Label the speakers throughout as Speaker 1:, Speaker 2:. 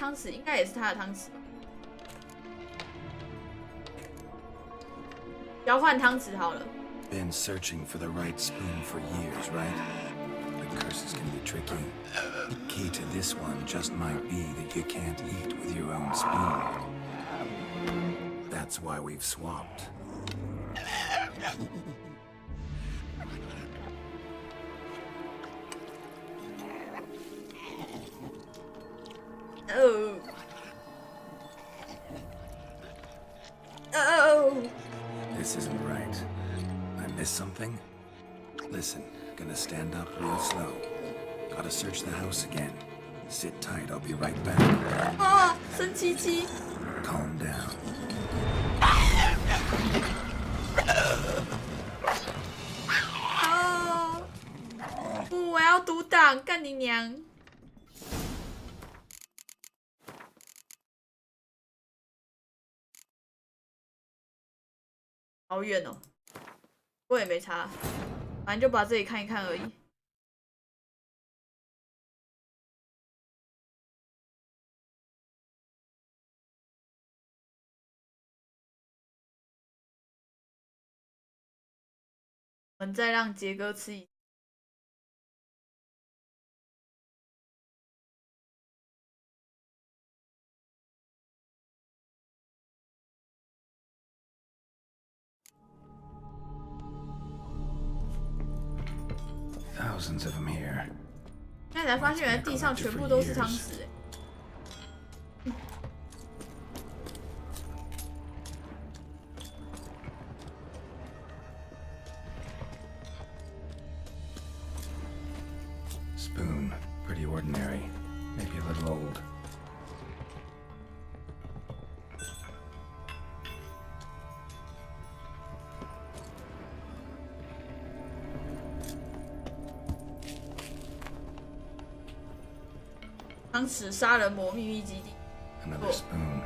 Speaker 1: 汤匙应该也是他的汤匙吧？交换汤匙好了。
Speaker 2: Been searching for the right spoon for years, right? The curses can be tricky. The key to this one just might be that you can't eat with your own spoon. That's why we've swapped.
Speaker 1: Oh. Oh.
Speaker 2: This isn't right. I missed something? Listen, gonna stand up real slow. Gotta search the house again. Sit tight, I'll be right back.
Speaker 1: 啊，生七七。
Speaker 2: Calm down.
Speaker 1: 哦，不，我要独挡，干你娘！好远哦，我也没差，反正就把这里看一看而已。我们再让杰哥吃一。
Speaker 2: Thousands of them here.
Speaker 1: 现在才发现，原来地上全部都是汤匙哎。
Speaker 2: Spoon, pretty ordinary. Maybe a little old.
Speaker 1: 《汤匙杀人魔秘密基地》。
Speaker 2: Another spoon.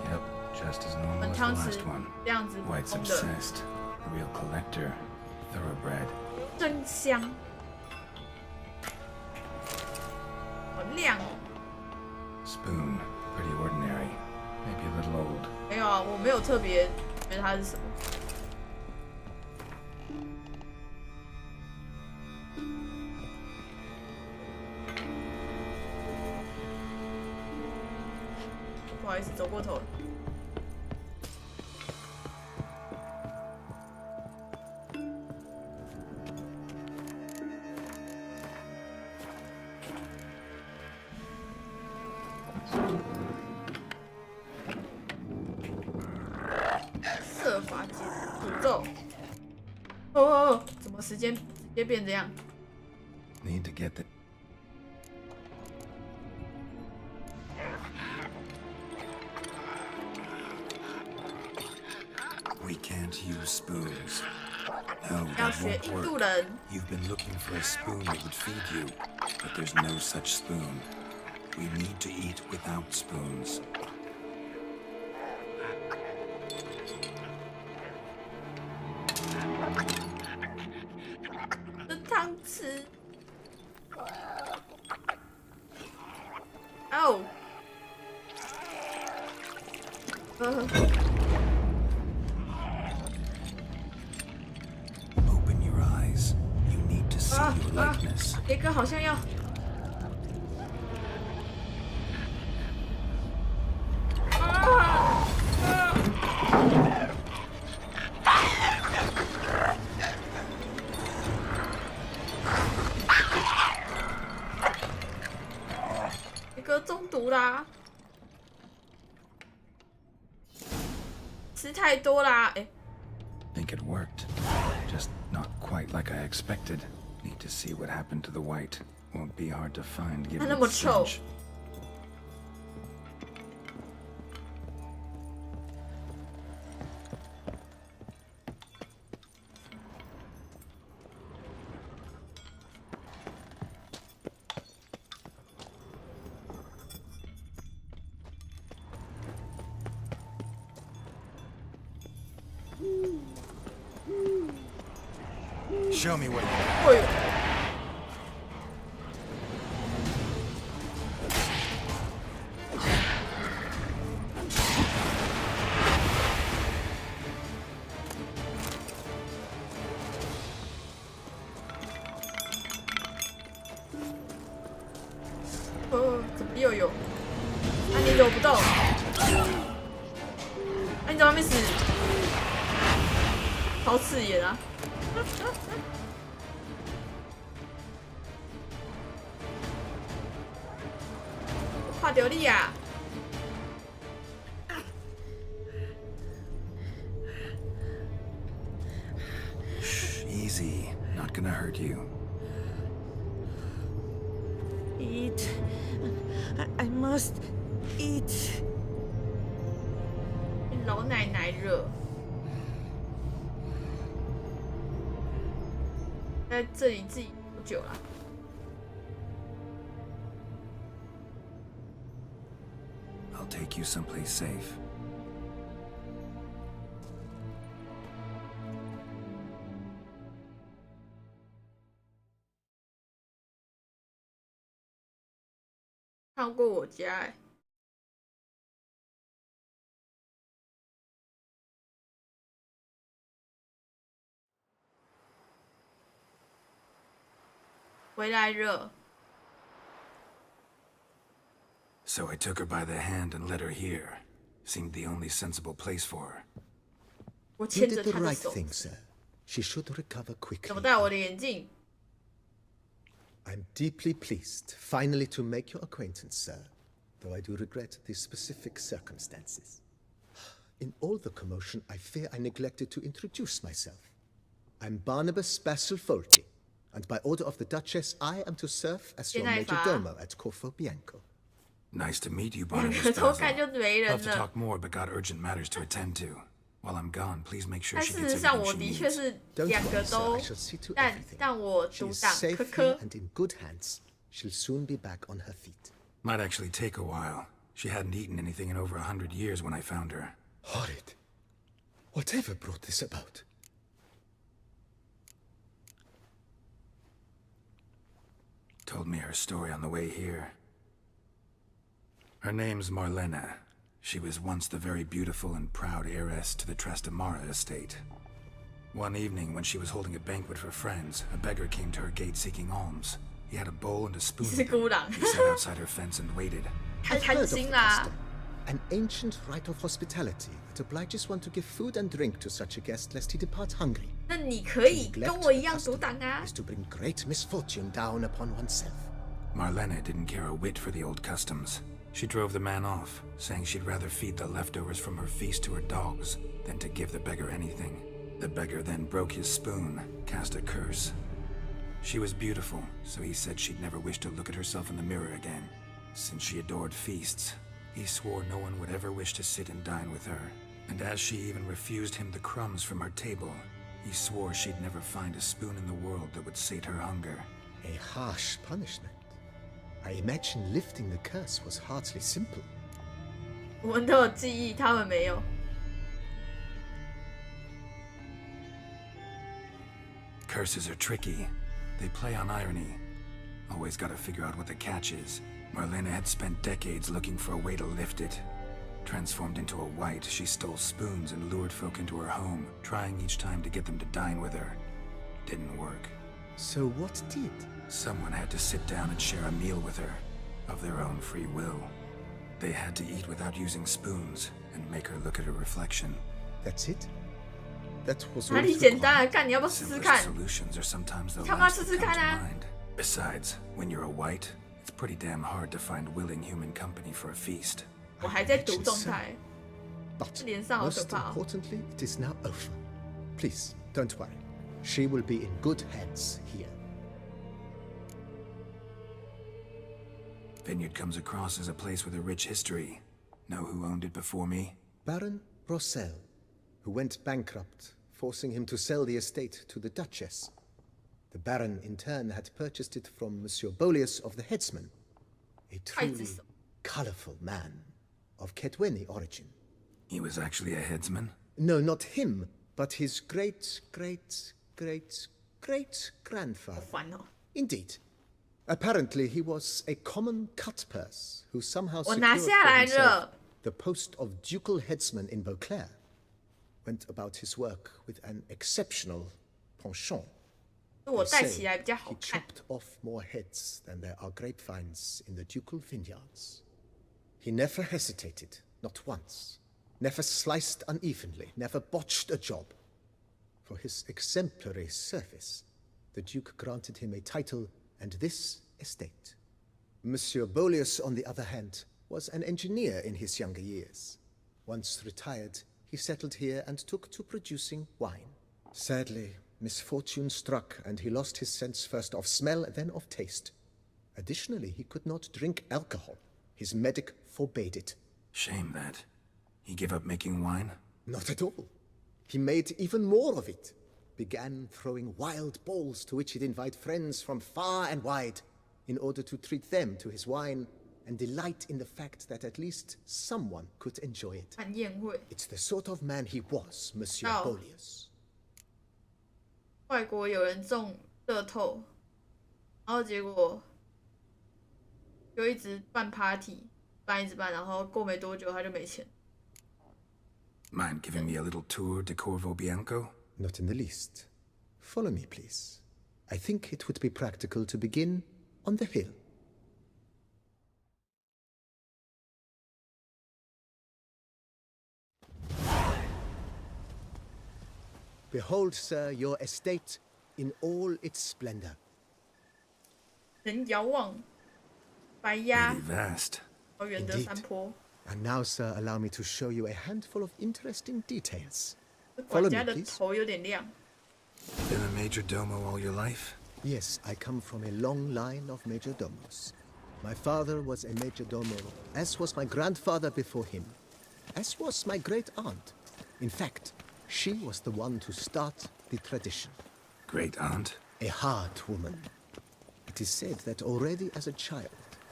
Speaker 2: Yep, just as normal as the
Speaker 1: 汤匙
Speaker 2: last one.
Speaker 1: 这样子
Speaker 2: White's
Speaker 1: 红的，
Speaker 2: obsessed. A real collector. Thoroughbred.
Speaker 1: 真香，好亮哦。
Speaker 2: Spoon, pretty ordinary. Maybe a little old.
Speaker 1: 没有啊，我没有特别觉得它是什么。不好意思，走过头了。设法解诅咒。哦，怎么时间直接变这样？
Speaker 2: Need to get the. We can't use spoons. No,
Speaker 1: 要
Speaker 2: that
Speaker 1: 学
Speaker 2: won't
Speaker 1: 印度
Speaker 2: work.
Speaker 1: 人。
Speaker 2: You've been looking for a spoon that would feed you, but there's no such spoon. We need to eat without spoons.
Speaker 1: 的汤匙。哦。
Speaker 2: Open your eyes. You need to see your likeness.
Speaker 1: 杰哥好像要。杰哥中毒啦！吃太多啦！哎，
Speaker 2: Think it worked. Just not quite like I expected. Need to see what happened to the white. Won't be hard to find given
Speaker 1: 它那么
Speaker 2: its
Speaker 1: 臭。
Speaker 2: stench. Show me what you got.
Speaker 1: 哎呦！呦呦，那你躲不动，那你怎么没死？好刺眼啊！看到你啊！
Speaker 2: Easy. Not gonna hurt you.
Speaker 3: Eat. I must eat.
Speaker 1: 老奶奶惹，在这里自己多久了？I'll
Speaker 2: take you someplace safe.
Speaker 1: 看过我家哎、回来热。
Speaker 2: So I took her by the hand and led her here. Seemed the only sensible place for her.
Speaker 1: 我
Speaker 4: You
Speaker 1: 牵着
Speaker 4: did
Speaker 1: 她
Speaker 4: the
Speaker 1: 的
Speaker 4: right
Speaker 1: 手，
Speaker 4: thing, sir. She should recover
Speaker 1: 怎么
Speaker 4: quickly.
Speaker 1: 戴我的眼镜？
Speaker 4: I'm deeply pleased, finally, to make your acquaintance, sir. Though I do regret the specific circumstances. In all the commotion, I fear I neglected to introduce myself. I'm Barnabas Basilfolti, and by order of the Duchess, I am to serve as your
Speaker 1: 现在罚。
Speaker 4: majordomo at Corfo Bianco.
Speaker 2: Nice to meet you,
Speaker 1: 两
Speaker 2: Barnabas
Speaker 1: 个偷看
Speaker 2: Basil.
Speaker 1: 就没人
Speaker 2: Love to
Speaker 1: 了。
Speaker 2: talk more, but got urgent matters to attend to. While I'm gone, please make sure
Speaker 1: 但
Speaker 2: she
Speaker 1: 事
Speaker 2: gets
Speaker 1: 实上，
Speaker 2: everything
Speaker 1: 我
Speaker 2: she
Speaker 1: 的确
Speaker 2: needs.
Speaker 1: 是
Speaker 4: Don't
Speaker 1: 两
Speaker 4: worry,
Speaker 1: 个
Speaker 4: sir.
Speaker 1: 都
Speaker 4: I shall see to
Speaker 1: 但
Speaker 4: everything.
Speaker 1: 但我
Speaker 4: She
Speaker 1: 独
Speaker 4: is
Speaker 1: 挡，
Speaker 4: safe
Speaker 1: 科
Speaker 4: here
Speaker 1: 科。
Speaker 4: and in good hands. She'll soon be back on her feet.
Speaker 2: Might actually take a while. She hadn't eaten anything in over 100 years when I found her.
Speaker 4: Horrid. Whatever brought this about?
Speaker 2: Told me her story on the way here. Her name's Marlena. She was once the very beautiful and proud heiress to the Trastamara estate. One evening, when she was holding a banquet for friends, a beggar came to her gate seeking alms. He had a bowl and a spoon with
Speaker 1: 是
Speaker 2: him.
Speaker 1: 孤狼，
Speaker 2: He sat outside her fence and waited.
Speaker 1: 太
Speaker 4: I've
Speaker 1: 贪
Speaker 4: heard of
Speaker 1: 心
Speaker 4: the
Speaker 1: 啦
Speaker 4: custom.！An ancient rite of hospitality that obliges one to give food and drink to such a guest lest he depart hungry.
Speaker 1: 那你可以
Speaker 4: Neglect
Speaker 1: 跟我一
Speaker 4: the
Speaker 1: 样独
Speaker 4: custom
Speaker 1: 挡啊！
Speaker 4: is to bring great misfortune down upon oneself.
Speaker 2: Marlena didn't care a whit for the old customs. She drove the man off, saying she'd rather feed the leftovers from her feast to her dogs than to give the beggar anything. The beggar then broke his spoon, cast a curse. She was beautiful, so he said she'd never wish to look at herself in the mirror again. Since she adored feasts, he swore no one would ever wish to sit and dine with her. And as she even refused him the crumbs from her table, he swore she'd never find a spoon in the world that would sate her hunger.
Speaker 4: A harsh punishment. I imagine lifting the curse was hardly simple.
Speaker 1: 我们都有记忆，他们没有。
Speaker 2: Curses are tricky. They play on irony. Always gotta figure out what the catch is. Marlena had spent decades looking for a way to lift it. Transformed into a wight, she stole spoons and lured folk into her home, trying each time to get them to dine with her. Didn't work.
Speaker 4: So what did?
Speaker 2: Someone had to sit down and share a meal with her, of their own free will. They had to eat without using spoons, and make her look at her reflection.
Speaker 4: That's it? That was
Speaker 1: 哪
Speaker 4: all
Speaker 1: 里
Speaker 4: it
Speaker 1: 简单
Speaker 4: required.
Speaker 1: 啊？干，你要不要试试
Speaker 2: Simplest
Speaker 1: 看？
Speaker 2: solutions are sometimes the
Speaker 1: 干嘛
Speaker 2: last
Speaker 1: 试
Speaker 2: that
Speaker 1: 试
Speaker 2: come
Speaker 1: 看
Speaker 2: to
Speaker 1: 啊？
Speaker 2: mind. Besides, when you're a wight, it's pretty damn hard to find willing human company for a feast.
Speaker 1: 我还在读动态，
Speaker 4: But
Speaker 1: 脸上好可
Speaker 4: most
Speaker 1: 怕哦。
Speaker 4: importantly, it is now over. Please, don't worry. She will be in good hands here.
Speaker 2: Vineyard comes across as a place with a rich history. Know who owned it before me?
Speaker 4: Baron Rossel, who went bankrupt, forcing him to sell the estate to the Duchess. The Baron, in turn, had purchased it from Monsieur Bolius of the Headsman, a truly colorful man of Ketweni origin.
Speaker 2: He was actually a headsman?
Speaker 4: No, not him, but his great-great-great-great-grandfather.
Speaker 1: 好烦哦！
Speaker 4: Indeed. Apparently, he was a common cut purse who somehow
Speaker 1: 我
Speaker 4: secured
Speaker 1: 拿
Speaker 4: for
Speaker 1: 下来
Speaker 4: himself
Speaker 1: 了。
Speaker 4: the post of ducal headsman in Beauclair. Went about his work with an exceptional penchant.
Speaker 1: 我
Speaker 4: They
Speaker 1: 戴
Speaker 4: say
Speaker 1: 起来比较好
Speaker 4: he
Speaker 1: 看。
Speaker 4: chopped off more heads than there are grapevines in the ducal vineyards. He never hesitated, not once. Never sliced unevenly, never botched a job. For his exemplary service, the Duke granted him a title and this estate. Monsieur Bolius, on the other hand, was an engineer in his younger years. Once retired, he settled here and took to producing wine. Sadly, misfortune struck and he lost his sense first of smell, then of taste. Additionally, he could not drink alcohol. His medic forbade it.
Speaker 2: Shame that. He gave up making wine?
Speaker 4: Not at all. He made even more of it. Began throwing wild balls to which he'd invite friends from far and wide in order to treat them to his wine and delight in the fact that at least someone could enjoy it.
Speaker 1: 看宴会，
Speaker 4: It's the sort of man he was, Monsieur
Speaker 1: Oh.
Speaker 4: Bolius.
Speaker 1: 外国有人中乐透，然后结果就一直办 party， 办一直办，然后过没多久他就没钱。
Speaker 2: Mind giving me a little tour de Corvo Bianco?
Speaker 4: Not in the least. Follow me, please. I think it would be practical to begin on the hill. Behold, sir, your estate in all its splendor.
Speaker 1: 人遥望白鸭
Speaker 2: Pretty vast.
Speaker 1: 遥远的山坡，
Speaker 4: And now, sir, allow me to show you a handful of interesting details.
Speaker 1: 管
Speaker 4: Follow
Speaker 1: 家
Speaker 4: me,
Speaker 1: 的
Speaker 4: please.
Speaker 1: 头有点亮。
Speaker 2: Been a major domo all your life?
Speaker 4: Yes, I come from a long line of majordomos. My father was a majordomo, as was my grandfather before him, as was my great aunt. In fact, she was the one to start the tradition.
Speaker 2: Great aunt?
Speaker 4: A hard woman. It is said that already as a child,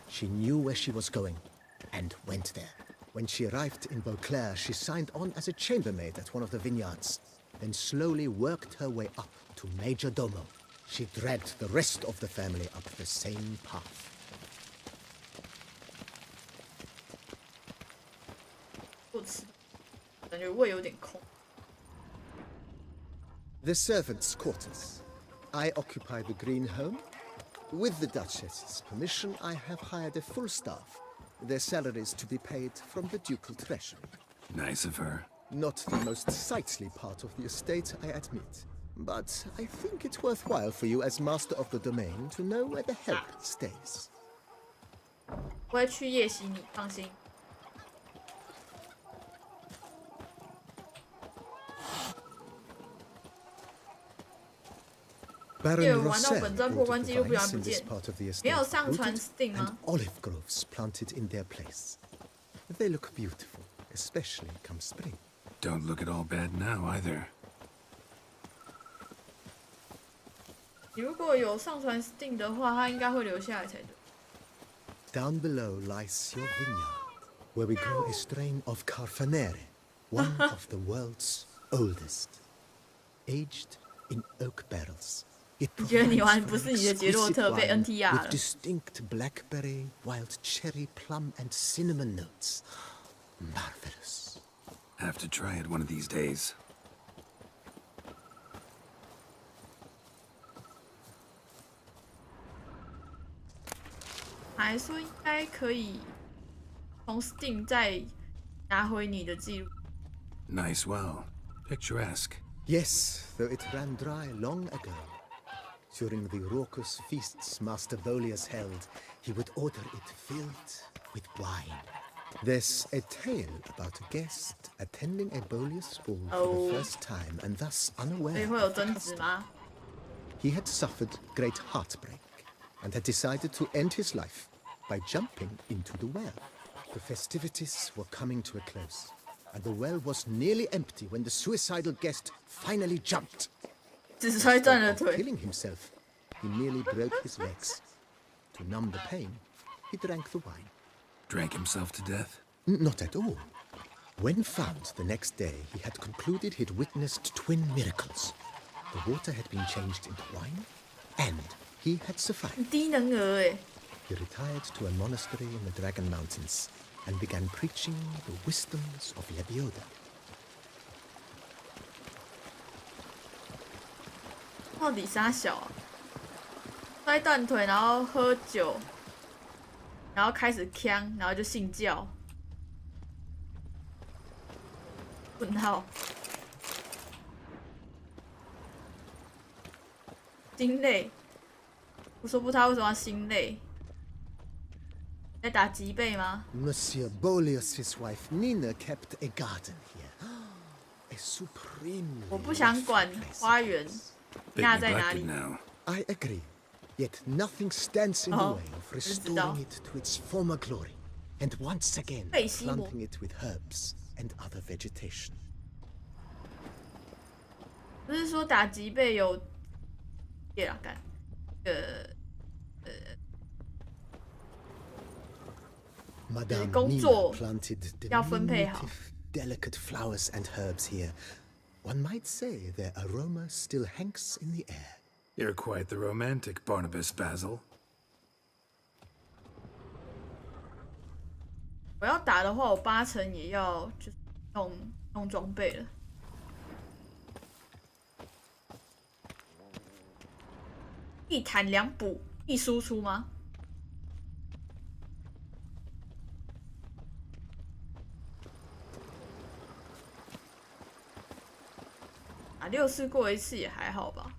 Speaker 4: she knew where she was going and went there. When she arrived in Beauclair, she signed on as a chambermaid at one of the vineyards, then slowly worked her way up to majordomo. She dragged the rest of the family up the same path.
Speaker 1: 不吃，感觉胃有点空。
Speaker 4: The servants' quarters. I occupy the green home. With the Duchess's permission, I have hired a full staff. Their salaries to be paid from the ducal treasury.
Speaker 2: Nice of her.
Speaker 4: Not the most sightly part of the estate, I admit. But I think it's worthwhile for you as master of the domain to know where the help stays.
Speaker 1: 不会去夜袭你，放心。
Speaker 4: Baron
Speaker 1: 夜玩到
Speaker 4: Rossel
Speaker 1: 本传破关
Speaker 4: ordered
Speaker 1: 记
Speaker 4: the
Speaker 1: 录不然
Speaker 4: vines
Speaker 1: 不
Speaker 4: in this
Speaker 1: 见，
Speaker 4: part of the
Speaker 1: 没
Speaker 4: estate
Speaker 1: 有上传
Speaker 4: rooted
Speaker 1: Steam
Speaker 4: and
Speaker 1: 吗？
Speaker 4: olive groves planted in their place. They look beautiful, especially come spring.
Speaker 2: Don't look at all bad now either.
Speaker 1: 你如果有上传 Steam 的话，它应该会留下来才对。
Speaker 4: Down below lies your vineyard, where we grow a strain of Carfanere, one of the world's oldest. Aged in oak barrels, it
Speaker 1: 你觉得你
Speaker 4: provides
Speaker 1: 玩
Speaker 4: for
Speaker 1: 不
Speaker 4: an
Speaker 1: 是你的杰洛
Speaker 4: exquisite
Speaker 1: 特被
Speaker 4: wine
Speaker 1: NTR
Speaker 4: with
Speaker 1: 了？
Speaker 4: distinct blackberry, wild cherry, plum, and cinnamon notes. Marvelous.
Speaker 2: Have to try it one of these days.
Speaker 1: 还说应该可以从 Steam 再拿回你的记录。
Speaker 2: Nice well. Picturesque.
Speaker 4: Yes, though it ran dry long ago. During the raucous feasts Master Bolius held, he would order it filled with wine. There's a tale about a guest attending a Bolius ball for
Speaker 1: Oh.
Speaker 4: the first time and thus
Speaker 1: 所以
Speaker 4: unaware
Speaker 1: 会有
Speaker 4: of the
Speaker 1: 争执
Speaker 4: custom.
Speaker 1: 吗？
Speaker 4: He had suffered great heartbreak and had decided to end his life by jumping into the well. The festivities were coming to a close, and the well was nearly empty when the suicidal guest finally jumped.
Speaker 1: 只摔断了
Speaker 4: Of
Speaker 1: 腿，
Speaker 4: killing himself, he nearly broke his legs. To numb the pain, he drank the wine.
Speaker 2: Drank himself to death?
Speaker 4: Not at all. When found the next day, he had concluded he'd witnessed twin miracles. The water had been changed into wine, and he had survived.
Speaker 1: 低能儿哎！
Speaker 4: He retired to a monastery in the Dragon Mountains and began preaching the wisdoms of Lebioda.
Speaker 1: 到底啥小啊？摔断腿，然后喝酒，然后开始呛，然后就信教。问号。心累。我说不，他为什么要心累？在打脊背吗？
Speaker 4: Monsieur Bolius' wife Nina kept a garden here. A supremely
Speaker 1: 我不想管
Speaker 4: lovely place.
Speaker 1: 花园，
Speaker 2: Bit
Speaker 1: 那在哪
Speaker 2: neglected
Speaker 1: 里？
Speaker 2: now.
Speaker 4: I agree. Yet nothing stands in the
Speaker 1: Oh,
Speaker 4: way of
Speaker 1: 我知道。
Speaker 4: restoring it to its former glory, and once again
Speaker 1: 贝西摩。
Speaker 4: planting it with herbs and other vegetation.
Speaker 1: 不是说打脊背有，对啦，干，Madame 工
Speaker 4: Nina
Speaker 1: 作
Speaker 4: planted
Speaker 1: 要分配好。
Speaker 4: diminutive, delicate flowers and herbs here. One might say their aroma still hangs in the air.
Speaker 2: You're quite the romantic, Barnabas Basil.
Speaker 1: 我要打的话，我80%也要就是弄装备了。一弹两补一输出吗？啊，6次过一次也还好吧。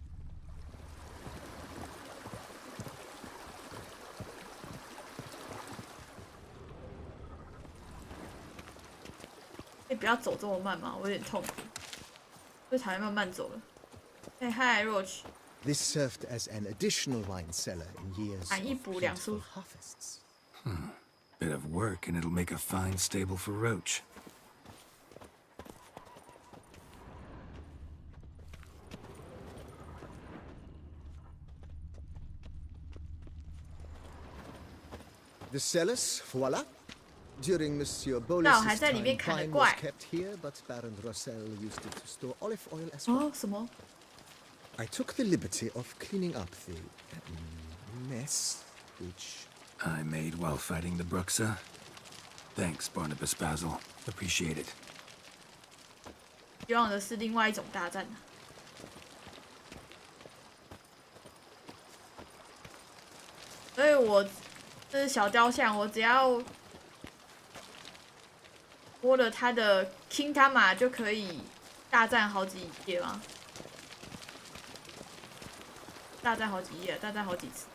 Speaker 1: 可以不要走这么慢吗？我有点痛苦，最讨厌慢慢走了。哎嗨 ，Roach。
Speaker 4: This served as an additional wine cellar in years
Speaker 1: 砍一
Speaker 4: of
Speaker 1: 补2输
Speaker 4: plentiful。harvests.
Speaker 2: Bit of work, and it'll make a fine stable for Roach.
Speaker 4: The cellars, voila. During Monsieur
Speaker 1: 那我
Speaker 4: Bolus's
Speaker 1: 还在里面
Speaker 4: time,
Speaker 1: 砍了
Speaker 4: wine
Speaker 1: 怪
Speaker 4: was。kept here, but Baron Rossel used it to store olive oil as well.
Speaker 1: 哦，什么？
Speaker 4: I took the liberty of cleaning up the mess, which
Speaker 2: I made while fighting the Bruxa. Thanks, Barnabas Basil. Appreciate it.
Speaker 1: 希望的是另外一种大战。所以我这是小雕像，我只要摸了他的 King Tama 就可以大战好几页吗？大战好几页，大战好几次。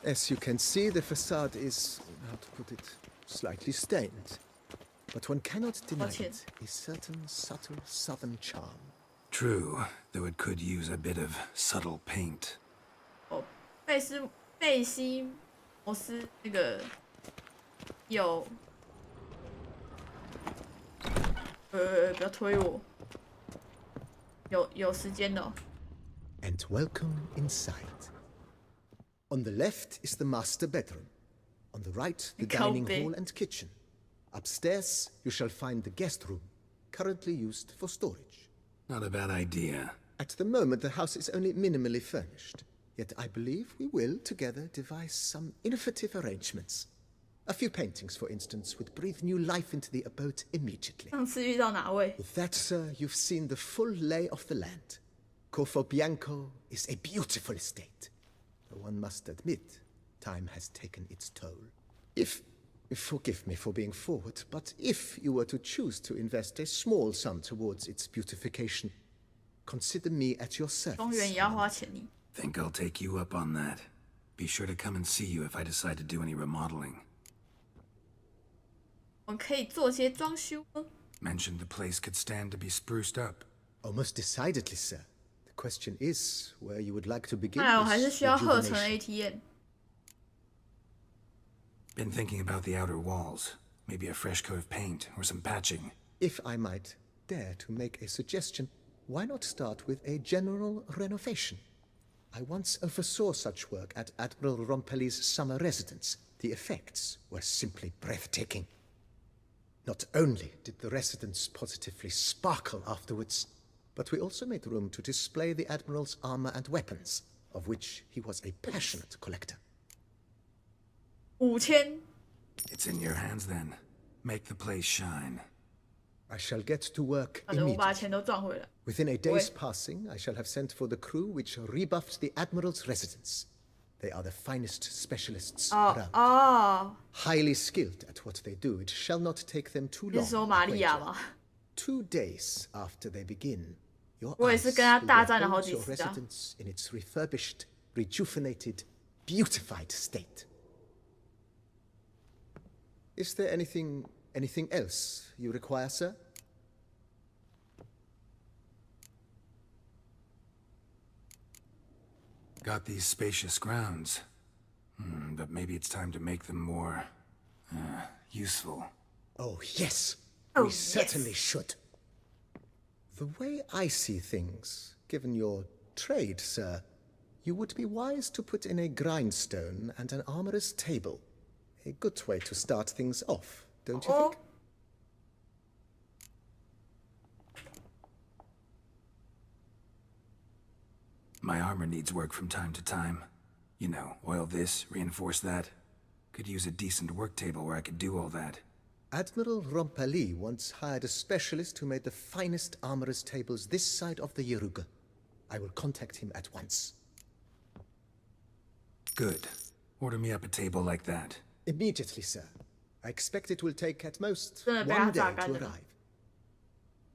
Speaker 4: As you can see, the facade is, how to put it, slightly stained. But one cannot deny it a certain subtle southern charm.
Speaker 2: True, though it could use a bit of subtle paint.
Speaker 1: 哦，贝西摩斯那个有，不要推我，有时间的、哦。
Speaker 4: And welcome inside. On the left is the master bedroom. On the right, the dining
Speaker 1: Kobe.
Speaker 4: hall and kitchen. Upstairs, you shall find the guest room, currently used for storage.
Speaker 2: Not a bad idea.
Speaker 4: At the moment, the house is only minimally furnished. Yet I believe we will, together, devise some innovative arrangements. A few paintings, for instance, would breathe new life into the abode immediately.
Speaker 1: 上次遇到哪位？
Speaker 4: With that, sir, you've seen the full lay of the land. Corfo Bianco is a beautiful estate. Though one must admit, time has taken its toll. Forgive me for being forward, but if you were to choose to invest a small sum towards its beautification, consider me at your
Speaker 1: 公园
Speaker 4: service.
Speaker 1: 也要花钱呢。
Speaker 2: Think I'll take you up on that. Be sure to come and see you if I decide to do any remodeling.
Speaker 1: 我可以做些装修吗？
Speaker 2: Mentioned the place could stand to be spruced up.
Speaker 4: Almost decidedly, sir. The question is where you would like to begin
Speaker 1: 看来我还是
Speaker 4: this
Speaker 1: 需要合成
Speaker 4: rejuvenation.
Speaker 1: ATM。
Speaker 2: Been thinking about the outer walls. Maybe a fresh coat of paint or some patching.
Speaker 4: If I might dare to make a suggestion, why not start with a general renovation? I once oversaw such work at Admiral Rompelli's summer residence. The effects were simply breathtaking. Not only did the residence positively sparkle afterwards, but we also made room to display the Admiral's armor and weapons, of which he was a passionate collector.
Speaker 1: 5000。
Speaker 2: It's in your hands then. Make the place shine.
Speaker 4: I shall get to work
Speaker 1: 反正我把
Speaker 4: immediately.
Speaker 1: 钱都赚回来。
Speaker 4: Within a day's passing, I shall have sent for the crew which rebuffed the Admiral's residence. They are the finest specialists
Speaker 1: 哦
Speaker 4: around.
Speaker 1: 哦，
Speaker 4: Highly skilled at what they do, it shall not take them too
Speaker 1: 你
Speaker 4: long.
Speaker 1: 是说
Speaker 4: I
Speaker 1: 玛利亚
Speaker 4: wager.
Speaker 1: 吗？
Speaker 4: 2 days after they begin, your
Speaker 1: 我也
Speaker 4: eyes
Speaker 1: 是跟他
Speaker 4: will
Speaker 1: 大战了好
Speaker 4: behold
Speaker 1: 几
Speaker 4: your
Speaker 1: 次啊。
Speaker 4: residence in its refurbished, rejuvenated, beautified state. Is there anything else you require, sir?
Speaker 2: Got these spacious grounds. But maybe it's time to make them more, useful.
Speaker 4: Oh, yes.
Speaker 1: Oh,
Speaker 4: We certainly
Speaker 1: yes.
Speaker 4: should. The way I see things, given your trade, sir, you would be wise to put in a grindstone and an armorer's table. A good way to start things off, don't you
Speaker 1: 哦
Speaker 4: think?，
Speaker 2: My armor needs work from time to time. You know, oil this, reinforce that. Could use a decent work table where I could do all that.
Speaker 4: Admiral Rompali once hired a specialist who made the finest armorer's tables this side of the Yaruga. I will contact him at once.
Speaker 2: Good. Order me up a table like that.
Speaker 4: Immediately, sir. I expect it will take at most
Speaker 1: 真的被
Speaker 4: one
Speaker 1: 他榨
Speaker 4: day
Speaker 1: 干
Speaker 4: to
Speaker 1: 了。
Speaker 4: arrive.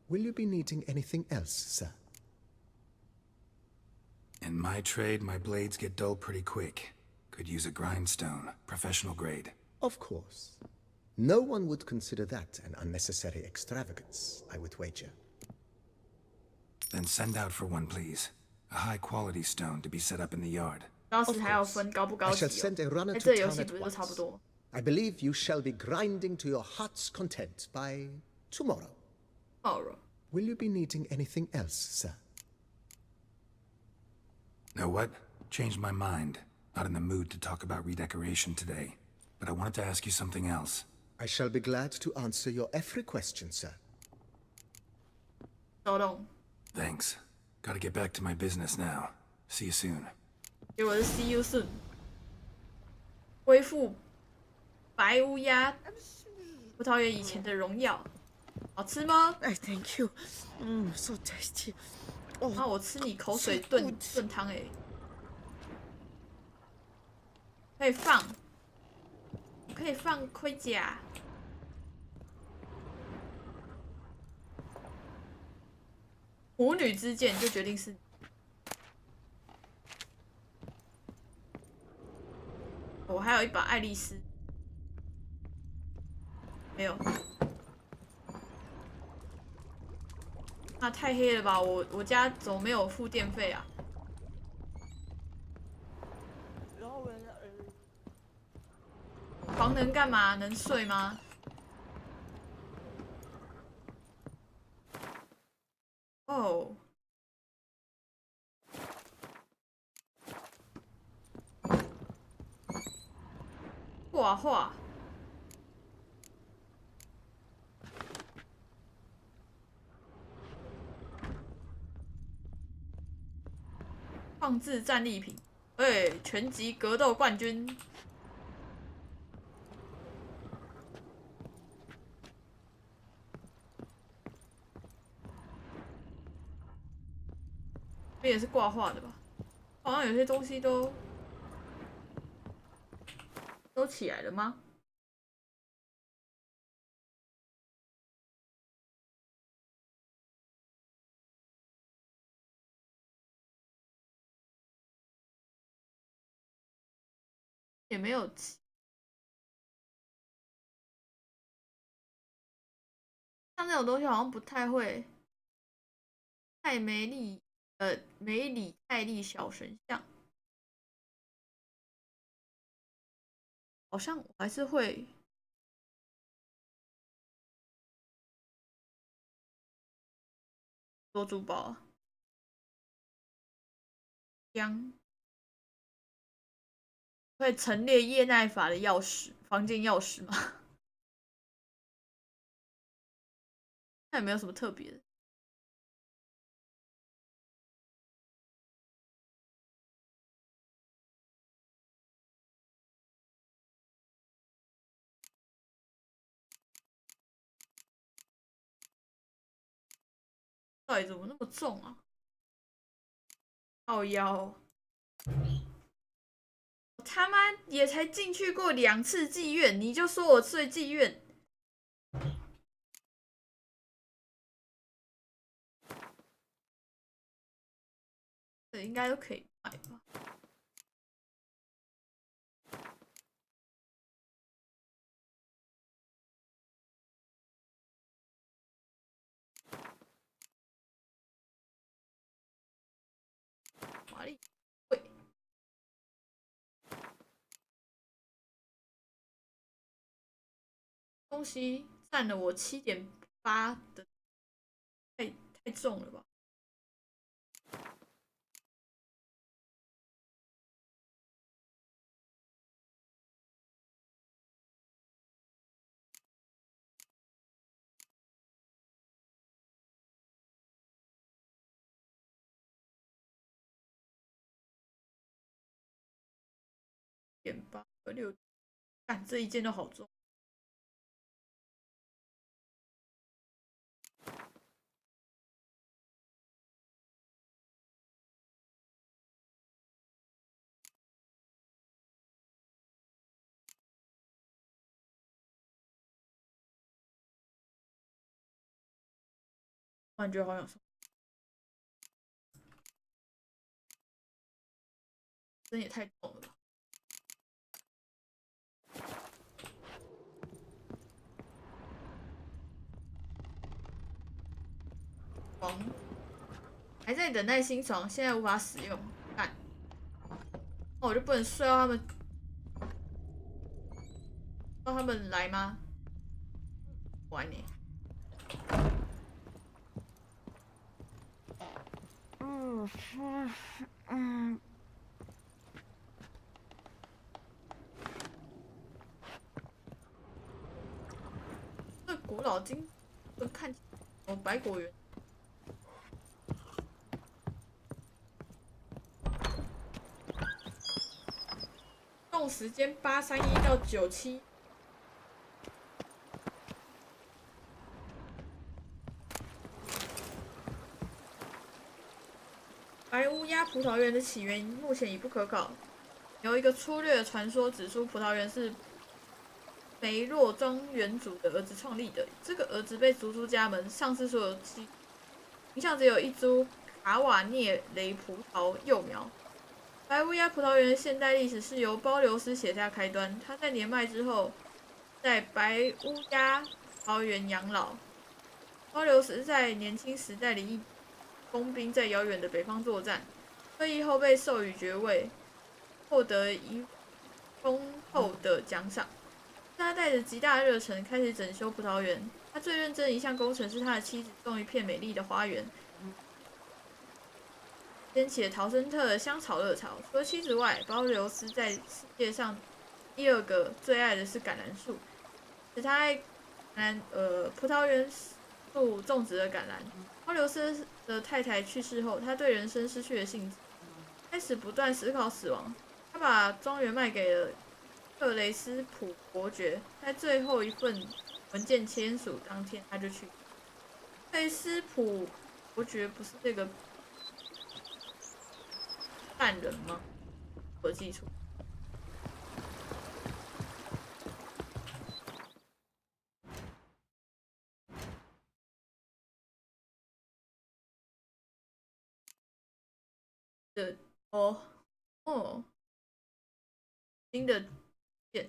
Speaker 4: Will you be needing anything else, sir?
Speaker 2: In my trade, my blades get dull pretty quick. Could use a grindstone, professional grade.
Speaker 4: Of course. No one would consider that an unnecessary extravagance, I would wager.
Speaker 2: Then send out for one, please. A high-quality stone to be set up in the yard.
Speaker 1: 当时还要分高不
Speaker 4: I
Speaker 1: 高
Speaker 4: shall
Speaker 1: 级
Speaker 4: send a
Speaker 1: 哦。
Speaker 4: runner
Speaker 1: 哎，
Speaker 4: to
Speaker 1: 这游
Speaker 4: town
Speaker 1: 戏
Speaker 4: at
Speaker 1: 不是都差不
Speaker 4: once.
Speaker 1: 多吗？
Speaker 4: I believe you shall be grinding to your heart's content by tomorrow.
Speaker 1: 好了，
Speaker 4: Will you be needing anything else, sir?
Speaker 2: Know what? Changed my mind. Not in the mood to talk about redecoration today. But I wanted to ask you something else.
Speaker 4: I shall be glad to answer your every question, sir.
Speaker 1: 手动。
Speaker 2: Thanks. Gotta get back to my business now. See you soon.
Speaker 1: 结果是 See you soon。恢复白乌鸦葡萄园以前的荣耀，好吃吗？
Speaker 3: I thank you. So tasty.
Speaker 1: 那我吃你口水炖汤哎，可以放盔甲。母女之间就决定是。我还有一把爱丽丝，没有。那太黑了吧？我家怎么没有付电费啊？床能干嘛？能睡吗？哦，画画。放置战利品，拳击格斗冠军。这也是挂画的吧？好像有些东西都起来了吗？也没有起。像那种东西好像不太会。太美丽，梅里泰利小神像，好像我还是会。多珠宝啊，香，会陈列叶奈法的钥匙，房间钥匙吗？那也没有什么特别的。到底怎么那么重啊？靠腰，我他妈也才进去过2次妓院，你就说我睡妓院？这应该都可以买吧？华丽贵，东西占了我7.8的，太重了吧？1.8和6，干这一件都好重。感觉好想送，真也太重了吧！床还在等待新床，现在无法使用。干，那我就不能睡到他们来吗？玩你。这古老金盾看起来哦，百果园。动时间831到97。白乌鸦葡萄园的起源目前已不可考，有一个粗略的传说指出，葡萄园是梅洛庄园主的儿子创立的。这个儿子被逐出家门，丧失所有名下只有一株卡瓦涅雷葡萄幼苗。白乌鸦葡萄园的现代历史是由包留斯写下开端。他在年迈之后，在白乌鸦葡萄园养老。包留斯在年轻时带领一工兵在遥远的北方作战，退役后被授予爵位，获得一丰厚的奖赏。他带着极大热忱开始整修葡萄园。他最认真的一项工程是他的妻子种一片美丽的花园，掀起了陶森特的香草热潮。除了妻子外，包留斯在世界上第2个最爱的是橄榄树，使他爱葡萄园树种植了橄榄。包留斯的太太去世后，他对人生失去了兴致，开始不断思考死亡。他把庄园卖给了克雷斯普伯爵，在最后一份文件签署当天，他就去。克雷斯普伯爵不是这个烂人吗？我记错。的哦哦，新的剑，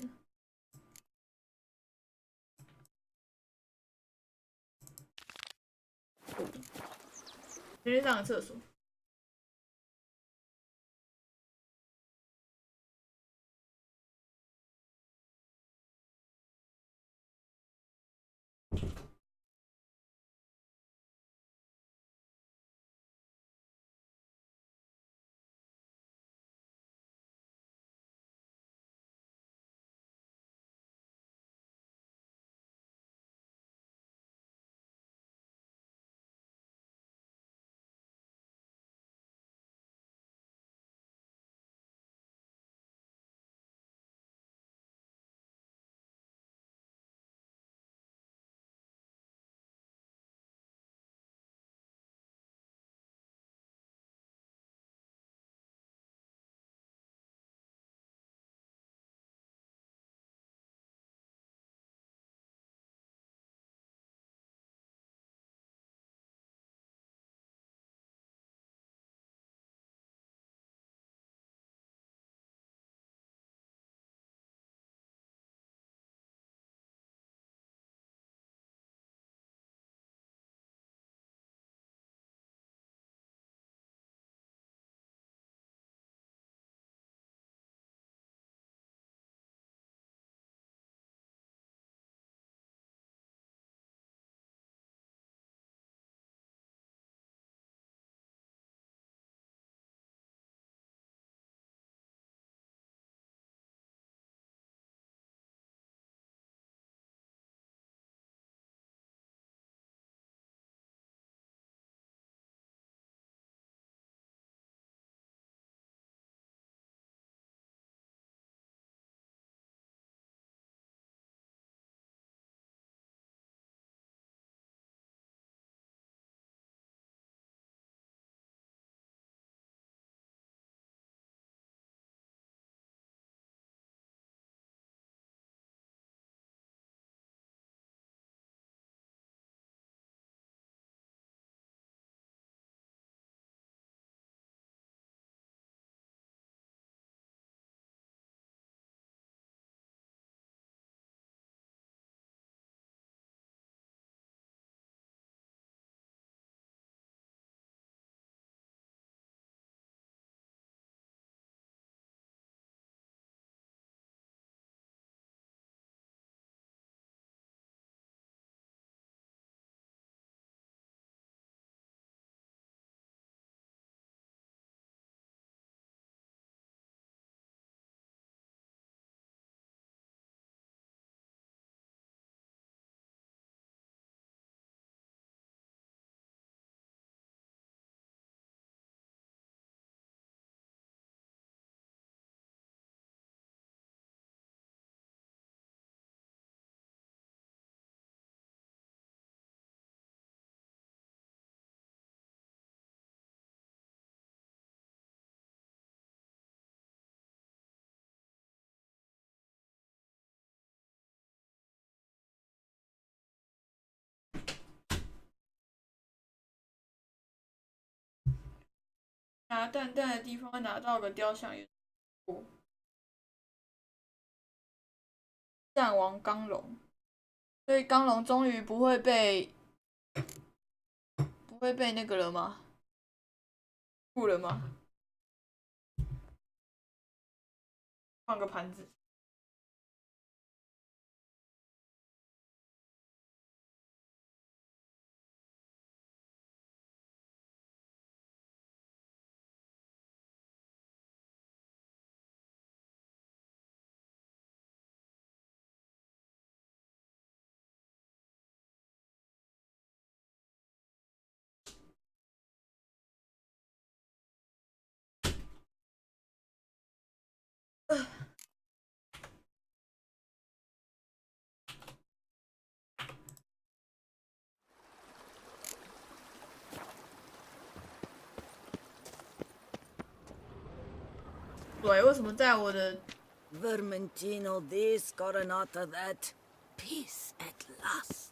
Speaker 1: 先去上个厕所。拿蛋蛋的地方会拿到个雕像元素。战王钢龙，所以钢龙终于不会被那个了吗？吐了吗？换个盘子。对，为什么在我的
Speaker 3: Vermentino this, Coronata that. Peace at last.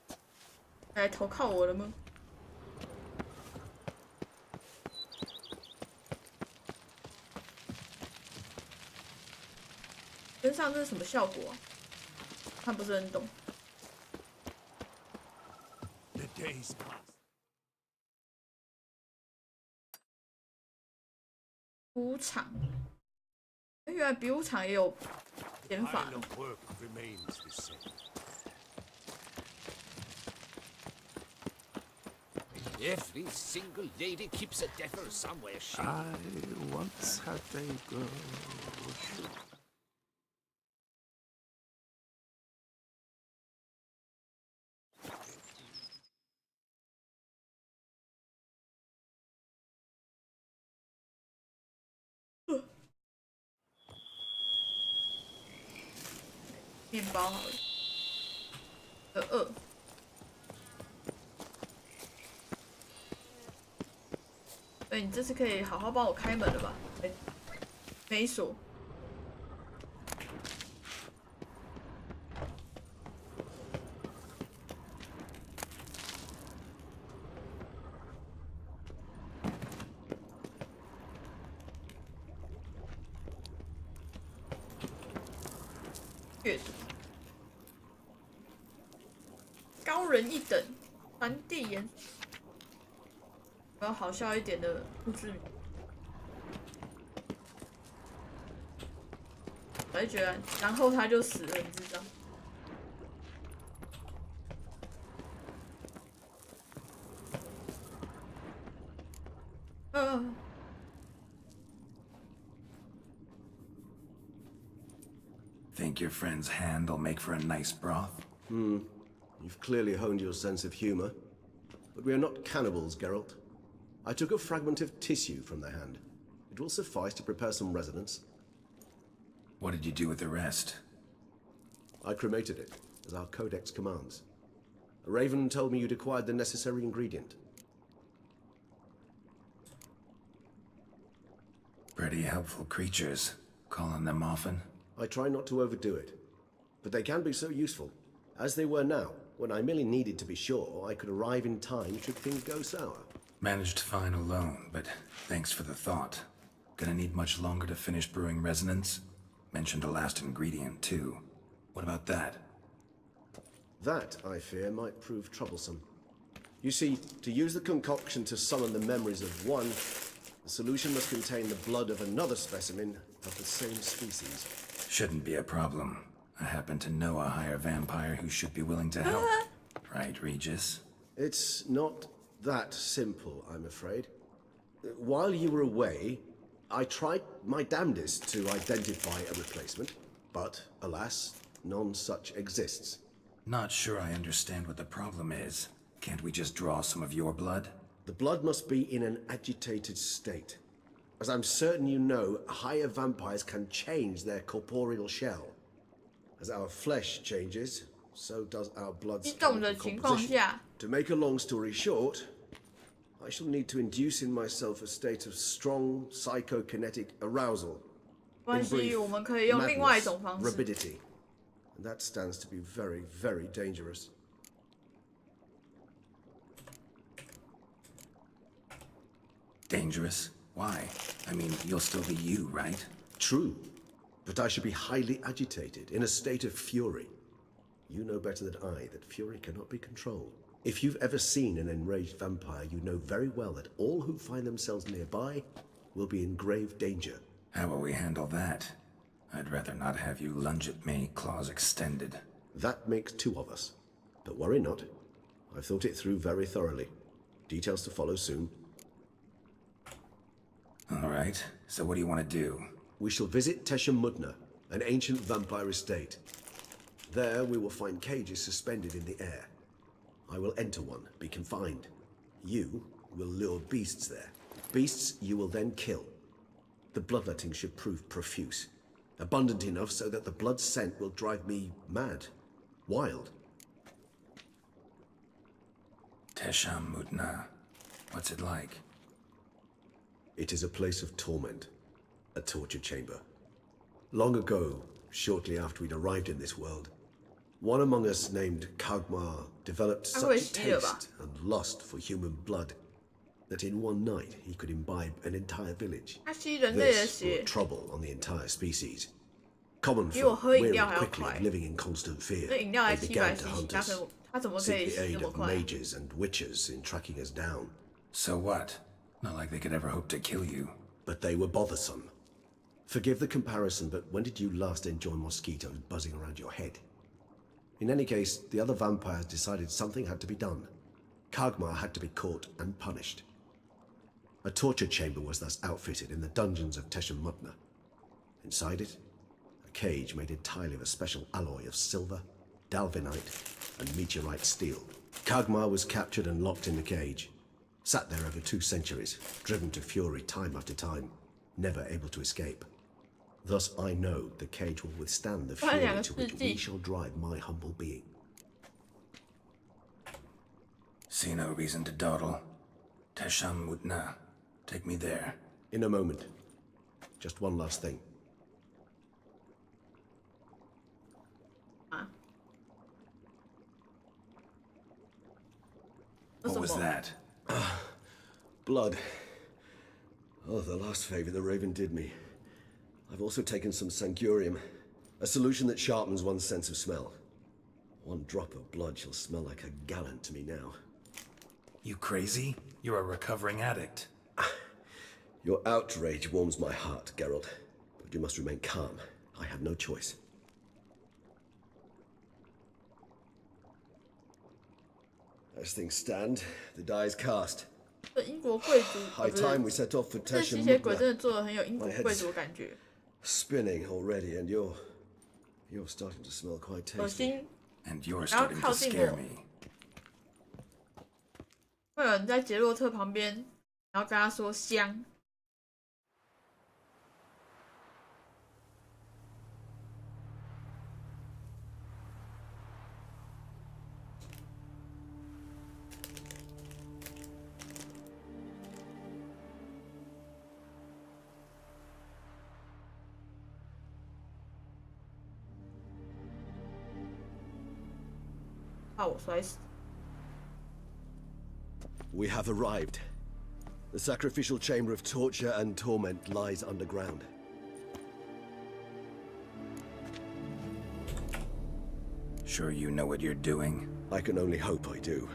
Speaker 1: 来投靠我了吗？身上这是什么效果啊？看不是很懂。
Speaker 2: The days pass.
Speaker 1: 舞场，原来比武场也有减法。
Speaker 2: Line of work remains the same.
Speaker 5: Every single lady keeps a devil somewhere.
Speaker 2: I once had a girl.
Speaker 1: 面包好了，饿。所以你这次可以好好帮我开门了吧？没锁。阅读，高人一等，传递言，我要好笑一点的故事。我就觉得，然后他就死了，你知道？Think
Speaker 2: your friend's hand will make for a nice broth?
Speaker 6: You've clearly honed your sense of humor. But we are not cannibals, Geralt. I took a fragment of tissue from the hand. It will suffice to prepare some resonance.
Speaker 2: What did you do with the rest?
Speaker 6: I cremated it, as our codex commands. A raven told me you'd acquired the necessary ingredient.
Speaker 2: Pretty helpful creatures. Calling them often?
Speaker 6: I try not to overdo it. But they can be so useful, as they were now, when I merely needed to be sure I could arrive in time should things go sour.
Speaker 2: Managed fine alone, but thanks for the thought. Gonna need much longer to finish brewing resonance? Mentioned a last ingredient, too. What about that?
Speaker 6: That, I fear, might prove troublesome. You see, to use the concoction to summon the memories of one, the solution must contain the blood of another specimen of the same species.
Speaker 2: Shouldn't be a problem. I happen to know a higher vampire who should be willing to help. Right, Regis?
Speaker 6: It's not that simple, I'm afraid. While you were away, I tried my damnedest to identify a replacement, but alas, none such exists.
Speaker 2: Not sure I understand what the problem is. Can't we just draw some of your blood?
Speaker 6: The blood must be in an agitated state. As I'm certain you know, higher vampires can change their corporeal shell. As our flesh changes, so does our blood's
Speaker 1: 激动的情况
Speaker 6: composition.
Speaker 1: 下，
Speaker 6: To make a long story short, I shall need to induce in myself a state of strong psychokinetic arousal.
Speaker 1: 关
Speaker 6: In
Speaker 1: 系
Speaker 6: brief,
Speaker 1: 我们可以用另外一
Speaker 6: madness,
Speaker 1: 种方式。
Speaker 6: rabidity. And that stands to be very, very dangerous.
Speaker 2: Dangerous? Why? I mean, you'll still be you, right?
Speaker 6: True, but I should be highly agitated, in a state of fury. You know better than I that fury cannot be controlled. If you've ever seen an enraged vampire, you know very well that all who find themselves nearby will be in grave danger.
Speaker 2: How will we handle that? I'd rather not have you lunge at me, claws extended.
Speaker 6: That makes two of us. But worry not. I've thought it through very thoroughly. Details to follow soon.
Speaker 2: All right, so what do you want to do?
Speaker 6: We shall visit Teshem Mudna, an ancient vampire estate. There we will find cages suspended in the air. I will enter one, be confined. You will lure beasts there. Beasts you will then kill. The bloodletting should prove profuse. Abundant enough so that the blood scent will drive me mad. Wild.
Speaker 2: Teshem Mudna. What's it like?
Speaker 6: It is a place of torment. A torture chamber. Long ago, shortly after we'd arrived in this world, one among us named Kagmar developed such a taste and lust for human blood that in one night he could imbibe an entire village. This brought trouble on the entire species. Common folk, weary quickly of living in constant fear, they began to hunt us, seek the aid of mages and witches in tracking us down.
Speaker 2: So what? Not like they could ever hope to kill you.
Speaker 6: But they were bothersome. Forgive the comparison, but when did you last enjoy mosquitoes buzzing around your head? In any case, the other vampires decided something had to be done. Kagmar had to be caught and punished. A torture chamber was thus outfitted in the dungeons of Teshem Mudna. Inside it, a cage made entirely of a special alloy of silver, dalvinite, and meteorite steel. Kagmar was captured and locked in the cage. Sat there over 2 centuries, driven to fury time after time, never able to escape. Thus I know the cage will withstand the fury to which we shall drive my humble being.
Speaker 2: See no reason to dawdle. Teshem Mudna. Take me there.
Speaker 6: In a moment. Just one last thing.
Speaker 2: What was that?
Speaker 6: Blood. Oh, the last favor the Raven did me. I've also taken some Sancurium, a solution that sharpens one's sense of smell. One drop of blood shall smell like a gallon to me now.
Speaker 2: You crazy? You're a recovering addict.
Speaker 6: Your outrage warms my heart, Geralt. But you must remain calm. I have no choice. As things stand, the die is cast.
Speaker 1: 英国贵族，
Speaker 6: High time we set off for
Speaker 1: 这
Speaker 6: Teshem
Speaker 1: 吸血鬼
Speaker 6: Mudna.
Speaker 1: 真的做的很有英国贵族的感觉，
Speaker 6: Spinning already, and you're starting to smell quite
Speaker 1: 恶
Speaker 6: tasty.
Speaker 1: 心。
Speaker 2: And you're
Speaker 1: 然后
Speaker 2: starting
Speaker 1: 靠
Speaker 2: to
Speaker 1: 近
Speaker 2: scare
Speaker 1: 我，
Speaker 2: me.
Speaker 1: 会有人在杰洛特旁边，然后跟他说香。怕我摔死。
Speaker 6: We have arrived. The sacrificial chamber of torture and torment lies underground.
Speaker 2: Sure you know what you're doing?
Speaker 6: I can only hope I do.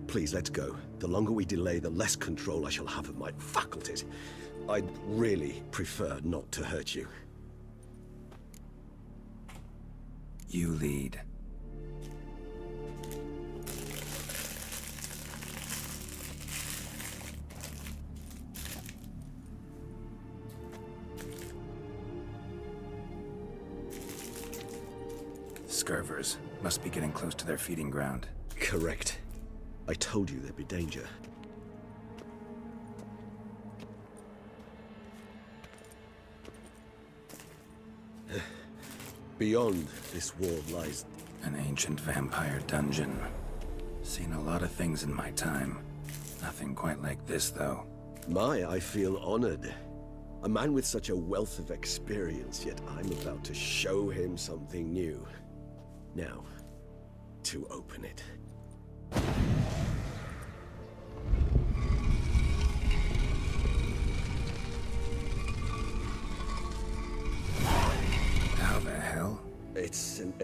Speaker 6: Please, let's go. The longer we delay, the less control I shall have of my faculties. I'd really prefer not to hurt you.
Speaker 2: You lead. Scurvers. Must be getting close to their feeding ground.
Speaker 6: Correct. I told you there'd be danger. Beyond this wall lies...
Speaker 2: An ancient vampire dungeon. Seen a lot of things in my time. Nothing quite like this, though.
Speaker 6: I feel honored. A man with such a wealth of experience, yet I'm about to show him something new. Now, to open it.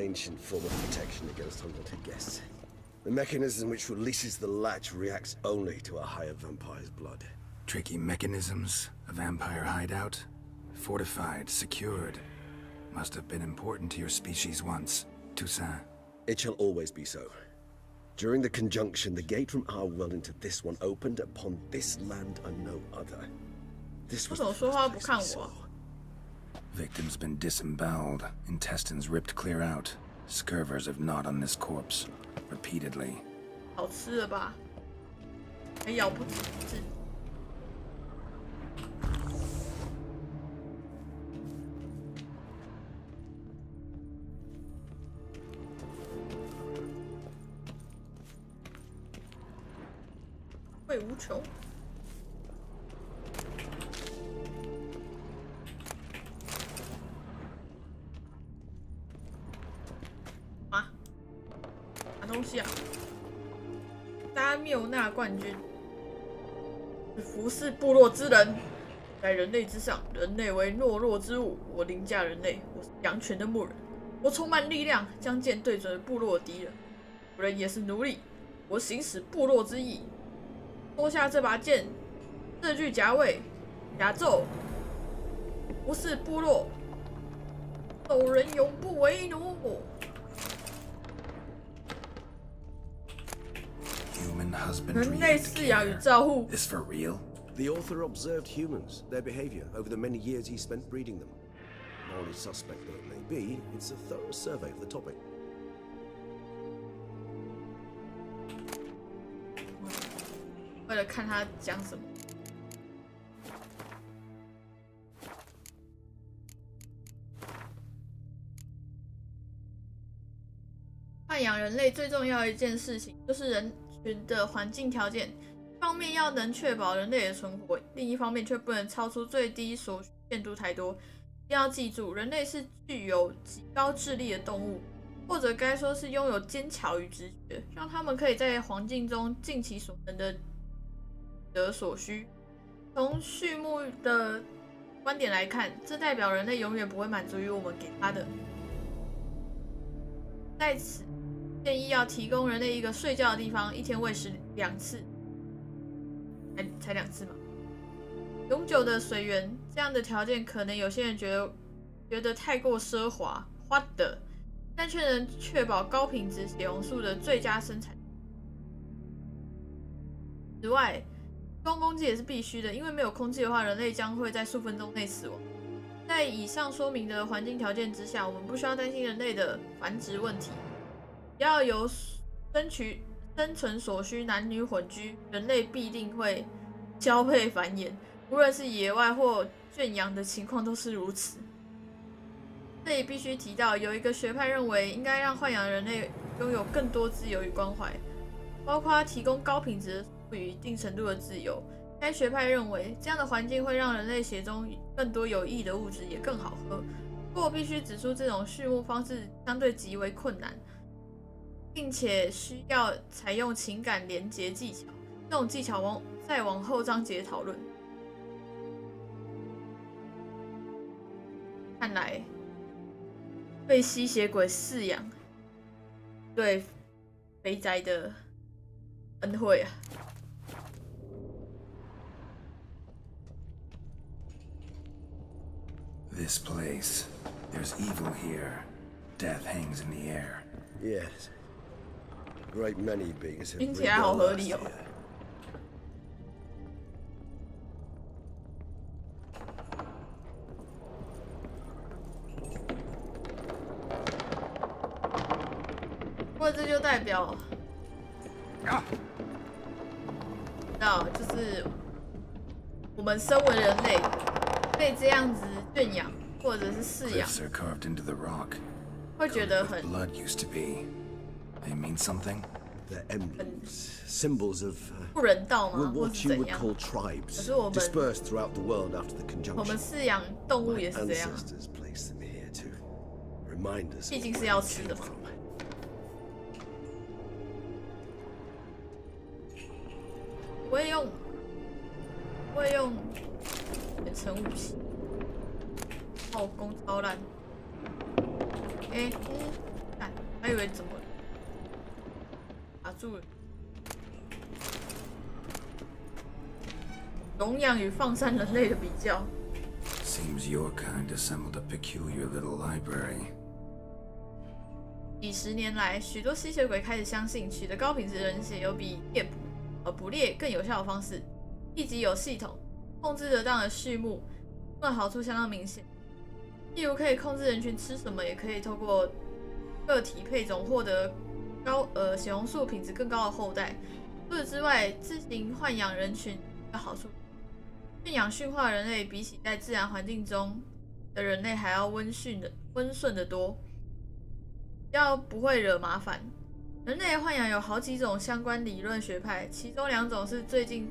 Speaker 6: ancient form of protection against unwanted guests. The mechanism which releases the latch reacts only to a higher vampire's blood.
Speaker 2: Tricky mechanisms, a vampire hideout. Fortified, secured. Must have been important to your species once, Toussaint.
Speaker 6: It shall always be so. During the conjunction, the gate from our world into this one opened upon this land and no other. This was the first place we saw.
Speaker 2: Victim's been disemboweled, intestines ripped clear out. Scurvers have gnawed on this corpse, repeatedly.
Speaker 1: 好吃了吧？还咬不止。会无穷。啊，啥东西啊？达缪纳冠军，是服侍部落之人，在人类之上，人类为懦弱之物。我凌驾人类，我是羊群的牧人，我充满力量，将剑对准部落敌人。仆人也是奴隶，我行使部落之意。脱下这把剑，这具甲位，甲胄，不是部落，斗人永不为奴。
Speaker 2: Human
Speaker 1: 人
Speaker 2: husbandry
Speaker 1: 类
Speaker 2: and
Speaker 1: 饲养与
Speaker 2: care.
Speaker 1: 照护，
Speaker 2: This for real?
Speaker 6: The author observed humans, their behavior, over the many years he spent breeding them. Morally suspect though it may be, it's a thorough survey of the topic.
Speaker 1: 为了看他讲什么。豢养人类最重要的一件事情，就是人群的环境条件。一方面要能确保人类的存活，另一方面却不能超出最低所需限度太多。一定要记住，人类是具有极高智力的动物，或者该说是拥有坚巧与直觉，让他们可以在环境中尽其所能的得所需。从畜牧的观点来看，这代表人类永远不会满足于我们给他的。在此，建议要提供人类一个睡觉的地方，一天喂食2次，才2次嘛。永久的水源，这样的条件可能有些人觉得太过奢华，花的，但却能确保高品质血红素的最佳生产。此外，提供空气也是必须的，因为没有空气的话，人类将会在数分钟内死亡。在以上说明的环境条件之下，我们不需要担心人类的繁殖问题。只要有生存所需，男女混居，人类必定会交配繁衍，无论是野外或圈养的情况都是如此。这里必须提到，有一个学派认为应该让豢养人类拥有更多自由与关怀，包括提供高品质与一定程度的自由。该学派认为，这样的环境会让人类血中更多有益的物质，也更好喝。不过，我必须指出，这种畜牧方式相对极为困难，并且需要采用情感连结技巧。这种技巧再往后章节讨论。看来，被吸血鬼饲养，对肥宅的恩惠啊！
Speaker 2: This place. There's evil here. Death hangs in the air.
Speaker 6: Yes. A great many beings have
Speaker 1: 听
Speaker 6: breathed
Speaker 1: 起来好
Speaker 6: their
Speaker 1: 合
Speaker 6: last
Speaker 1: 理哦。
Speaker 6: here.
Speaker 1: 不过这就代表，就是我们身为人类，被这样子圈养或者是饲养，
Speaker 2: Cliffs are carved into the rock.
Speaker 1: 会觉得
Speaker 2: With
Speaker 1: 很
Speaker 2: blood used to be. They mean something?
Speaker 6: They're emblems, symbols of
Speaker 1: 不人道吗？
Speaker 6: what
Speaker 1: 或是
Speaker 6: you
Speaker 1: 怎
Speaker 6: would
Speaker 1: 样？
Speaker 6: call tribes,
Speaker 1: 可是我们
Speaker 6: dispersed throughout the world after the
Speaker 1: 我们
Speaker 6: conjunction.
Speaker 1: 饲养动物
Speaker 6: My
Speaker 1: 也是这样，
Speaker 6: ancestors placed them here to remind us
Speaker 1: 毕
Speaker 6: of
Speaker 1: 竟
Speaker 6: where
Speaker 1: 是要
Speaker 6: we
Speaker 1: 吃
Speaker 6: came
Speaker 1: 的嘛。
Speaker 6: from.
Speaker 1: 不会用远程武器，炮攻超烂。看还以为怎么卡住了。笼养与放山人类的比较。
Speaker 2: Seems your kind assembled a peculiar little library.
Speaker 1: 几十年来，许多吸血鬼开始相信取得高品质人血有比捕猎更有效的方式。一集有系统、控制得当的畜牧，那好处相当明显。例如可以控制人群吃什么，也可以透过个体配种获得血红素品质更高的后代。除此之外，自行豢养人群有好处。驯养驯化人类比起在自然环境中的人类还要温顺得多，比较不会惹麻烦。人类的豢养有好几种相关理论学派，其中2种是最近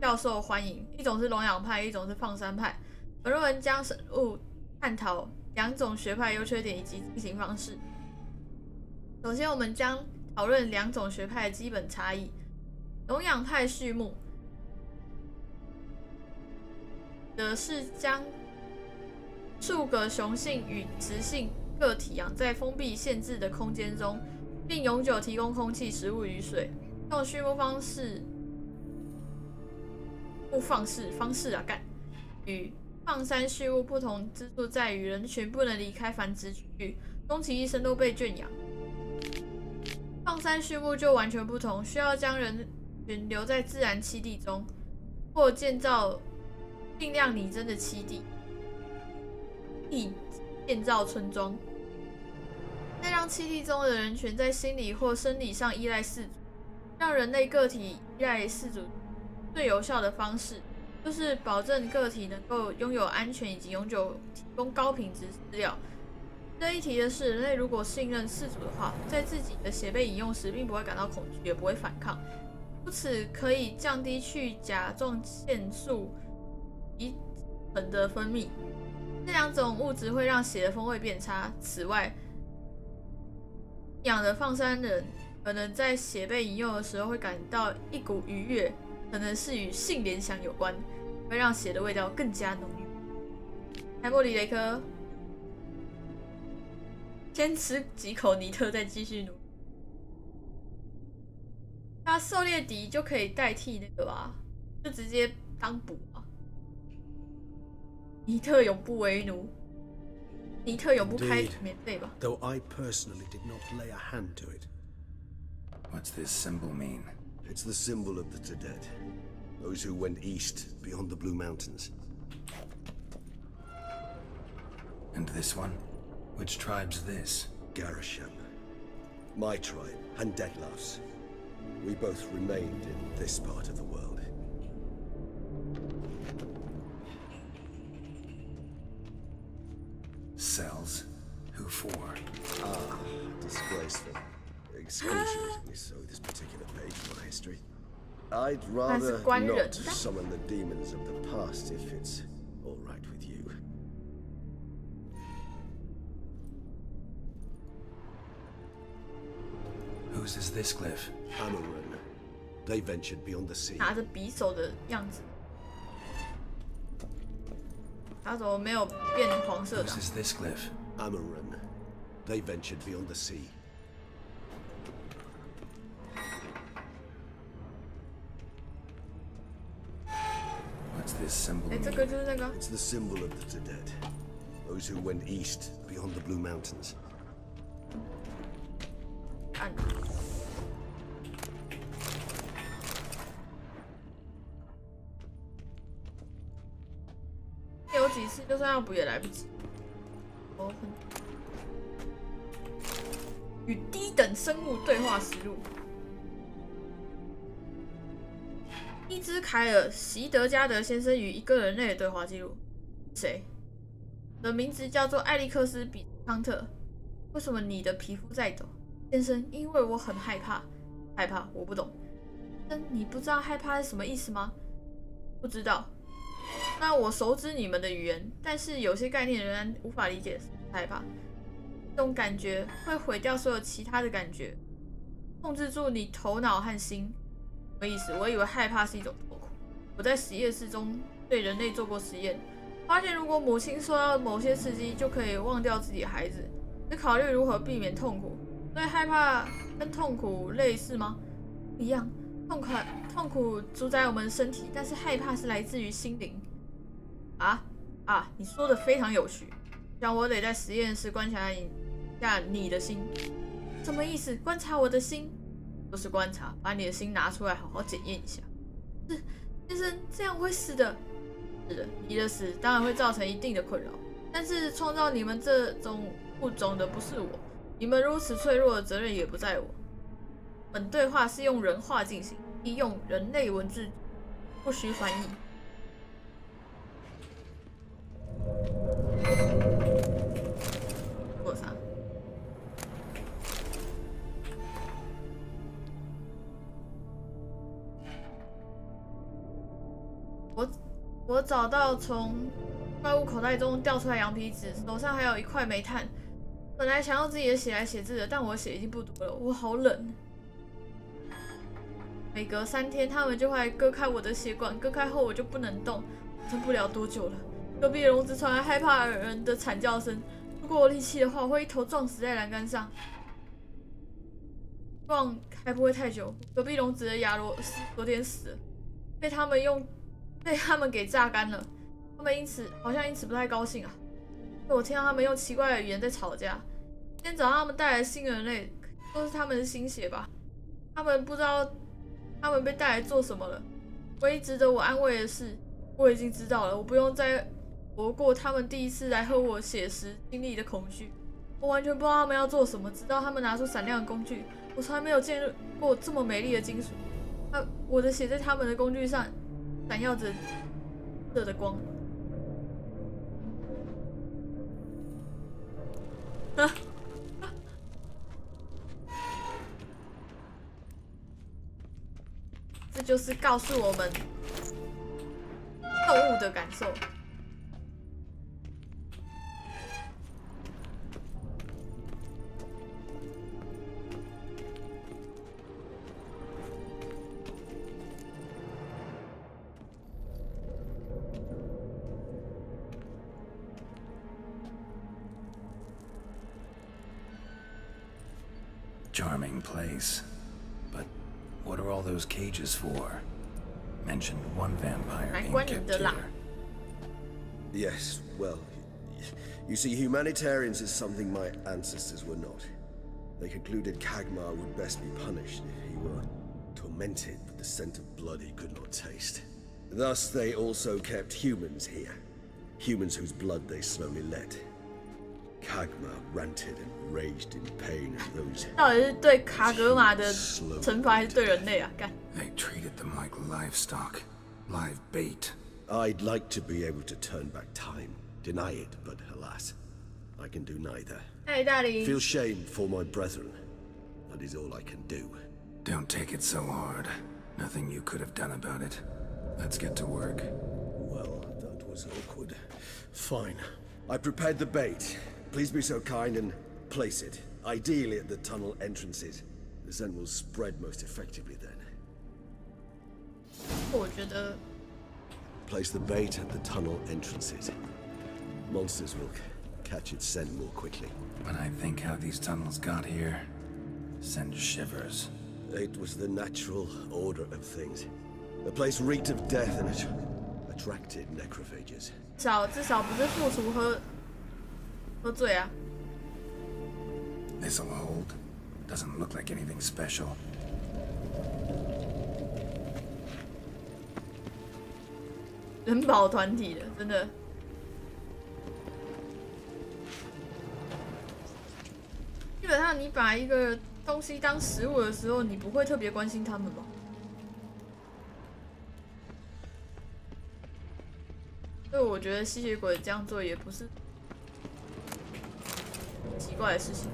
Speaker 1: 较受欢迎，一种是笼养派，一种是放山派。本论文将深入探讨2种学派优缺点以及进行方式。首先，我们将讨论2种学派的基本差异。笼养派畜牧则是将数个雄性与雌性个体养在封闭限制的空间中，并永久提供空气、食物与水。这种畜牧方式与放山畜牧不同之处在于，人群不能离开繁殖区域，终其一生都被圈养。放山畜牧就完全不同，需要将人群留在自然栖地中，或建造尽量拟真的栖地，以建造村庄，再让栖地中的人群在心理或生理上依赖饲主。让人类个体依赖饲主最有效的方式，就是保证个体能够拥有安全以及永久提供高品质饲料。这一提的是，人类如果信任饲主的话，在自己的血被饮用时，并不会感到恐惧，也不会反抗。如此可以降低去甲状腺素皮层的分泌，这2种物质会让血的风味变差。此外，养的放山人可能在血被饮用的时候会感到一股愉悦，可能是与性联想有关，会让血的味道更加浓郁。海默里雷科先吃几口尼特，再继续努。那狩猎笛就可以代替那个吧，就直接当补啊。尼特永不为奴，尼特永不开免费吧。
Speaker 6: Though I personally did not lay a hand to it.
Speaker 2: What's this symbol mean?
Speaker 6: It's the symbol of the Tedet, those who went east beyond the Blue Mountains.
Speaker 2: And this one? Which tribe's this?
Speaker 6: Garisham. My tribe, and Detlef's. We both remained in this part of the world.
Speaker 2: Cells? Who for?
Speaker 6: Ah, disgraceful. Excruciatingly so, this particular page of my history. I'd rather not summon the demons of the past if it's all right with you.
Speaker 2: Whose is this glyph?
Speaker 6: Amaran. They ventured beyond the sea.
Speaker 1: 拿着匕首的样子，他怎么没有变黄色的
Speaker 2: Whose is this glyph?
Speaker 6: Amaran. They ventured beyond the sea.
Speaker 2: What's this symbol
Speaker 1: 哎，
Speaker 2: mean?
Speaker 1: 这个就是那个
Speaker 6: It's the symbol of the Tedet, those who went east beyond the Blue Mountains.
Speaker 1: 按。有几次就算要补也来不及。哦，与低等生物对话实录。伊兹凯尔·席德加德先生与一个人类的对话记录。谁？我的名字叫做艾利克斯·比康特。为什么你的皮肤在抖？先生，因为我很害怕。害怕？我不懂。你不知道害怕是什么意思吗？不知道。那我熟知你们的语言，但是有些概念仍然无法理解。害怕，这种感觉会毁掉所有其他的感觉，控制住你头脑和心。什么意思？我以为害怕是一种痛苦。我在实验室中对人类做过实验，发现如果母亲受到某些刺激，就可以忘掉自己的孩子，只考虑如何避免痛苦。所以害怕跟痛苦类似吗？一样，痛苦主宰我们的身体，但是害怕是来自于心灵。你说的非常有趣。像我得在实验室观察一下你的心，什么意思？观察我的心，就是观察，把你的心拿出来，好好检验一下。是，先生，这样会死的。是的，你的死当然会造成一定的困扰，但是创造你们这种物种的不是我，你们如此脆弱的责任也不在我。本对话是用人话进行，亦用人类文字，不需翻译。做啥？我找到从怪物口袋中掉出来羊皮纸，手上还有一块煤炭。本来想用自己的血来写字的，但我血已经不多了，我好冷。每隔3天，他们就会割开我的血管，割开后我就不能动，撑不了多久了。隔壁笼子传来害怕人的惨叫声，如果我力气的话，我会一头撞死在栏杆上。撞还不会太久，隔壁笼子的亚罗斯昨天死了，被他们给榨干了。他们好像因此不太高兴啊。我听到他们用奇怪的语言在吵架。今天早上他们带来新人类，都是他们的新血吧？他们不知道他们被带来做什么了。唯一值得我安慰的是，我已经知道了，我不用再活过他们第一次来喝我血时经历的恐惧。我完全不知道他们要做什么，直到他们拿出闪亮的工具。我从来没有见过这么美丽的金属。我的血在他们的工具上闪耀着热的光。这就是告诉我们动物的感受。
Speaker 2: Charming place. But what are all those cages for? Mentioned one vampire being kept here.
Speaker 6: Yes, well, you see, humanitarians is something my ancestors were not. They concluded Kagmar would best be punished if he were tormented with the scent of blood he could not taste. Thus, they also kept humans here. Humans whose blood they slowly let. Kagmar ranted and raged in pain at those.
Speaker 1: 到底是对卡格玛的惩罚，还是对人类啊？干！
Speaker 2: They treated them like livestock, live bait.
Speaker 6: I'd like to be able to turn back time, deny it, but alas, I can do neither.
Speaker 1: 哎，大林。
Speaker 6: Feel shame for my brethren. That is all I can do.
Speaker 2: Don't take it so hard. Nothing you could have done about it. Let's get to work.
Speaker 6: Well, that was awkward. Fine. I prepared the bait. Please be so kind and place it, ideally at the tunnel entrances. The scent will spread most effectively then.
Speaker 1: 我觉得
Speaker 6: Place the bait at the tunnel entrances. Monsters will catch its scent more quickly.
Speaker 2: When I think how these tunnels got here, sends shivers.
Speaker 6: It was the natural order of things. The place reeked of death and it attracted necrophages.
Speaker 1: 至少不是付厨喝醉啊。
Speaker 2: This'll hold. Doesn't look like anything special.
Speaker 1: 人保团体的，真的。基本上，你把一个东西当食物的时候，你不会特别关心他们吧？所以我觉得吸血鬼这样做也不是奇怪的事情。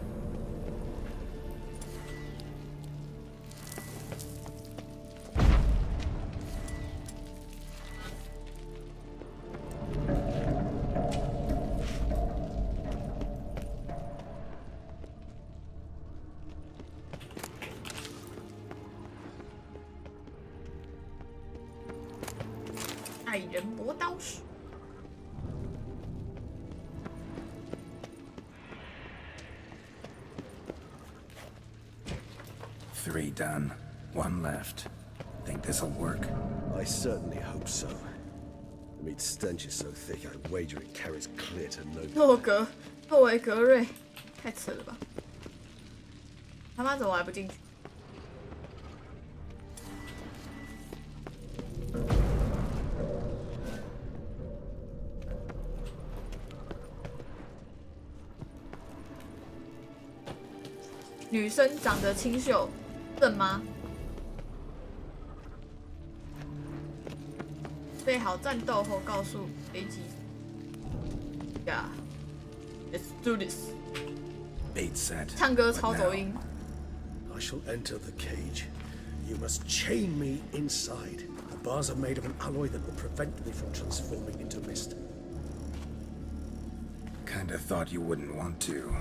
Speaker 1: 爱人磨刀石。
Speaker 2: 3 done. 1 left. Think this'll work?
Speaker 6: I certainly hope so. The meat stench is so thick, I wager it carries clear to no.
Speaker 1: 诺维格瑞，太扯了吧！他妈怎么还不进去？女生长得清秀，正吗？备好战斗后，告诉飞机。Yeah, let's do this.
Speaker 2: Bait set.
Speaker 1: 唱歌
Speaker 2: What
Speaker 1: 超走
Speaker 2: now?
Speaker 1: 音。
Speaker 6: I shall enter the cage. You must chain me inside. The bars are made of an alloy that will prevent me from transforming into mist.
Speaker 2: Kinda thought you wouldn't want to.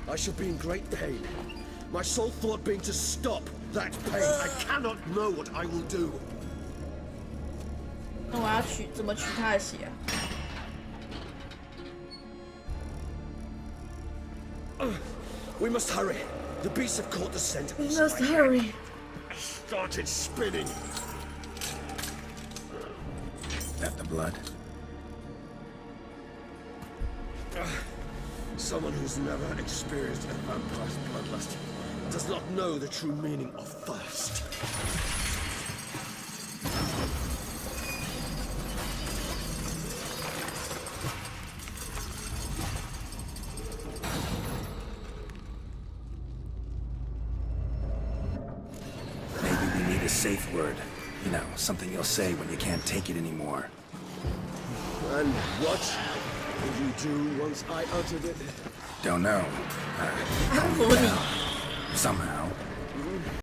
Speaker 6: I shall be in great pain. My sole thought being to stop that pain. I cannot know what I will do.
Speaker 1: 那我要怎么取他的血啊？
Speaker 6: We must hurry. The beasts have caught the scent.
Speaker 1: We must hurry.
Speaker 6: I started spinning.
Speaker 2: That the blood?
Speaker 6: Someone who's never experienced a vampire's bloodlust does not know the true meaning of thirst.
Speaker 2: Maybe we need a safe word. You know, something you'll say when you can't take it anymore.
Speaker 6: And what would you do once I uttered it?
Speaker 2: Don't know.
Speaker 1: 安抚你。
Speaker 2: Somehow.